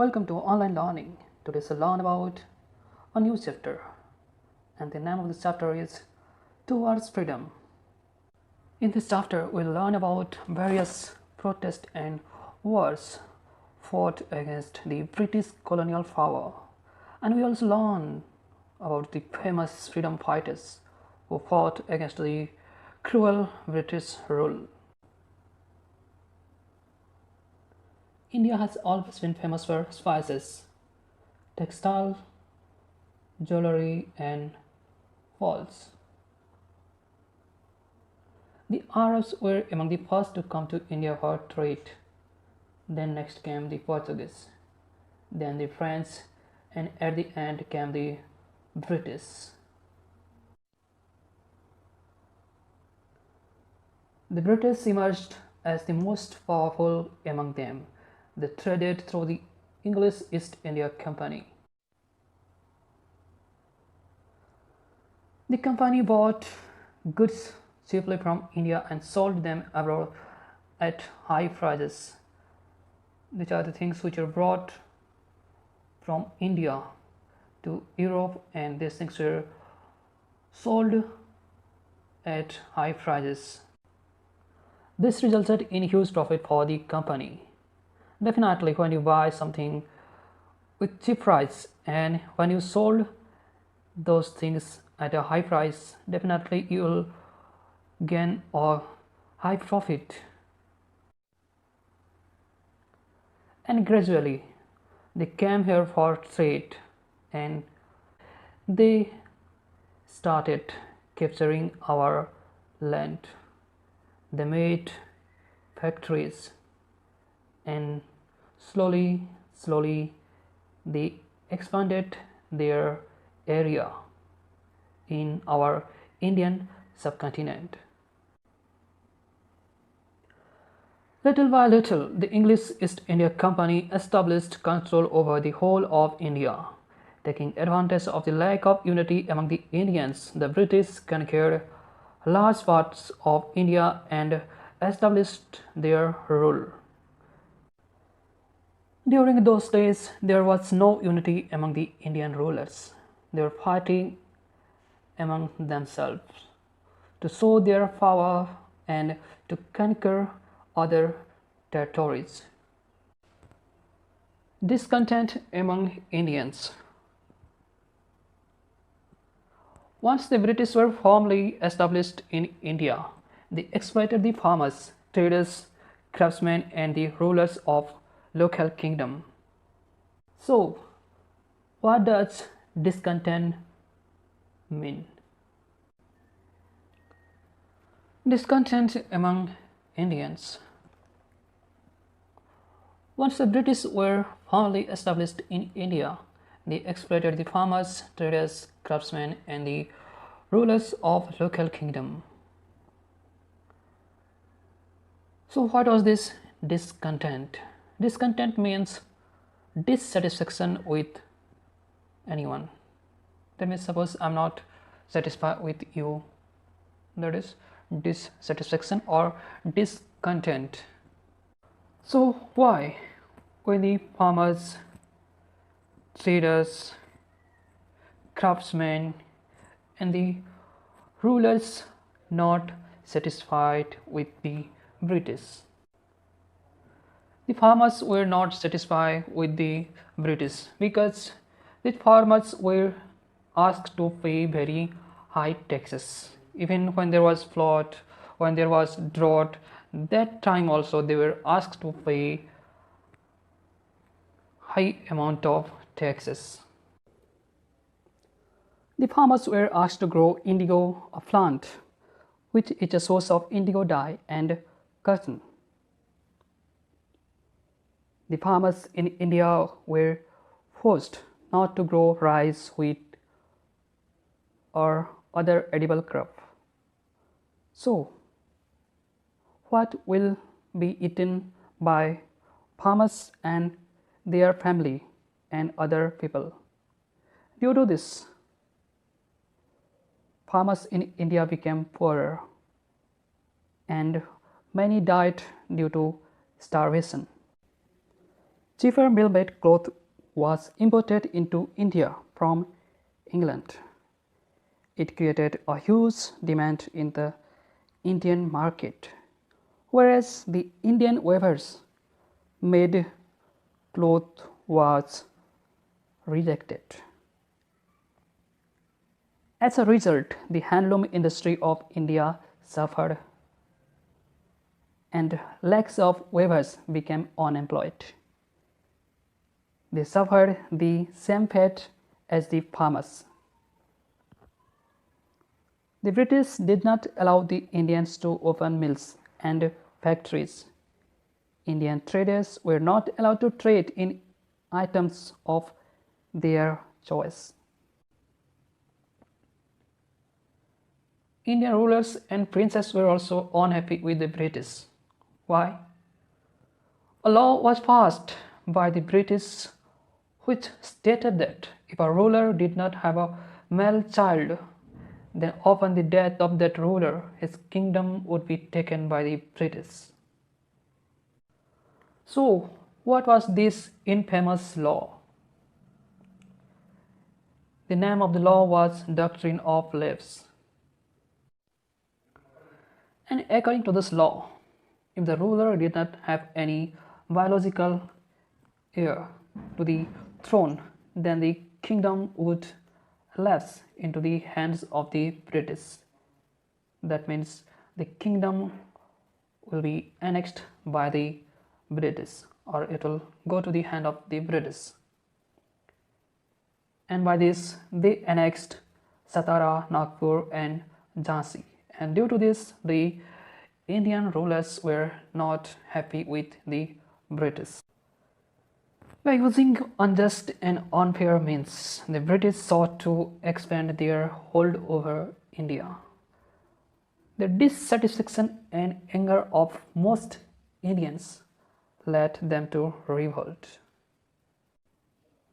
Welcome to online learning. Today we'll learn about a new chapter, and the name of this chapter is Towards Freedom. In this chapter, we'll learn about various protests and wars fought against the British colonial power, and we also learn about the famous freedom fighters who fought against the cruel British rule. India has always been famous for spices, textile, jewelry, and walls. The Arabs were among the first to come to India for trade. Then next came the Portuguese, then the French, and at the end came the British. The British emerged as the most powerful among them. They traded through the English East India Company. The company bought goods cheaply from India and sold them abroad at high prices. These are the things which are brought from India to Europe, and these things were sold at high prices. This resulted in huge profit for the company. Definitely, when you buy something with cheap price and when you sold those things at a high price, definitely you will gain a high profit. And gradually they came here for trade, and they started capturing our land. They made factories, and slowly they expanded their area in our Indian subcontinent. Little by little, the English East India Company established control over the whole of India. Taking advantage of the lack of unity among the Indians, the British conquered large parts of India and established their rule. During those days, there was no unity among the Indian rulers. They were fighting among themselves to show their power and to conquer other territories. Discontent among Indians. Once the British were firmly established in India, they exploited the farmers, traders, craftsmen, and the rulers of local kingdom. So, what does discontent mean? Discontent among Indians. Once the British were firmly established in India, they exploited the farmers, traders, craftsmen, and the rulers of local kingdom. So what was this discontent? Discontent means dissatisfaction with anyone. That means suppose I'm not satisfied with you, that is dissatisfaction or discontent. So why when the farmers, traders, craftsmen, and the rulers not satisfied with the British? The farmers were not satisfied with the British because the farmers were asked to pay very high taxes. Even when there was flood, when there was drought, that time also they were asked to pay high amount of taxes. The farmers were asked to grow indigo, a plant which is a source of indigo dye and cotton. The farmers in India were forced not to grow rice, wheat, or other edible crop. So, what will be eaten by farmers and their family and other people? Due to this, farmers in India became poorer, and many died due to starvation. Cheaper mill-made cloth was imported into India from England. It created a huge demand in the Indian market, whereas the Indian weavers made cloth was rejected. As a result, the handloom industry of India suffered and lakhs of weavers became unemployed. They suffered the same fate as the farmers. The British did not allow the Indians to open mills and factories. Indian traders were not allowed to trade in items of their choice. Indian rulers and princes were also unhappy with the British. Why? A law was passed by the British which stated that if a ruler did not have a male child, then upon the death of that ruler, his kingdom would be taken by the British. So, what was this infamous law? The name of the law was Doctrine of Leaves. And according to this law, if the ruler did not have any biological heir to the throne, then the kingdom would lapse into the hands of the British. That means the kingdom will be annexed by the British, or it will go to the hand of the British. And by this, they annexed Satara, Nagpur, and Jhansi. And due to this, the Indian rulers were not happy with the British. By using unjust and unfair means, the British sought to expand their hold over India. The dissatisfaction and anger of most Indians led them to revolt.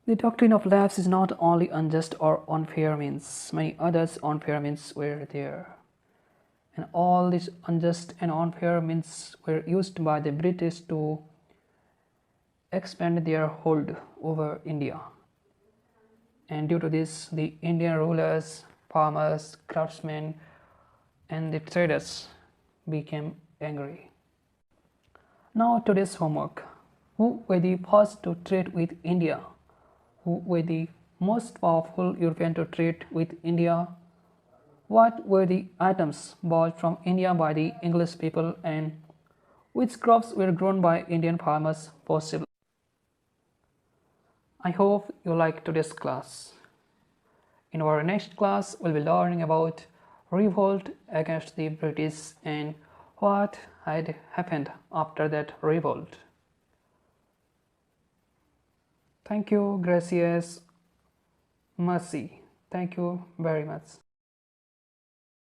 The doctrine of lapse is not only unjust or unfair means, many others unfair means were there. And all these unjust and unfair means were used by the British to expand their hold over India. And due to this, the Indian rulers, farmers, craftsmen, and the traders became angry. Now today's homework. Who were the first to trade with India? Who were the most powerful European to trade with India? What were the items bought from India by the English people, and which crops were grown by Indian farmers possibly? I hope you like today's class. In our next class, we'll be learning about revolt against the British and what had happened after that revolt. Thank you, gracias, mercy. Thank you very much.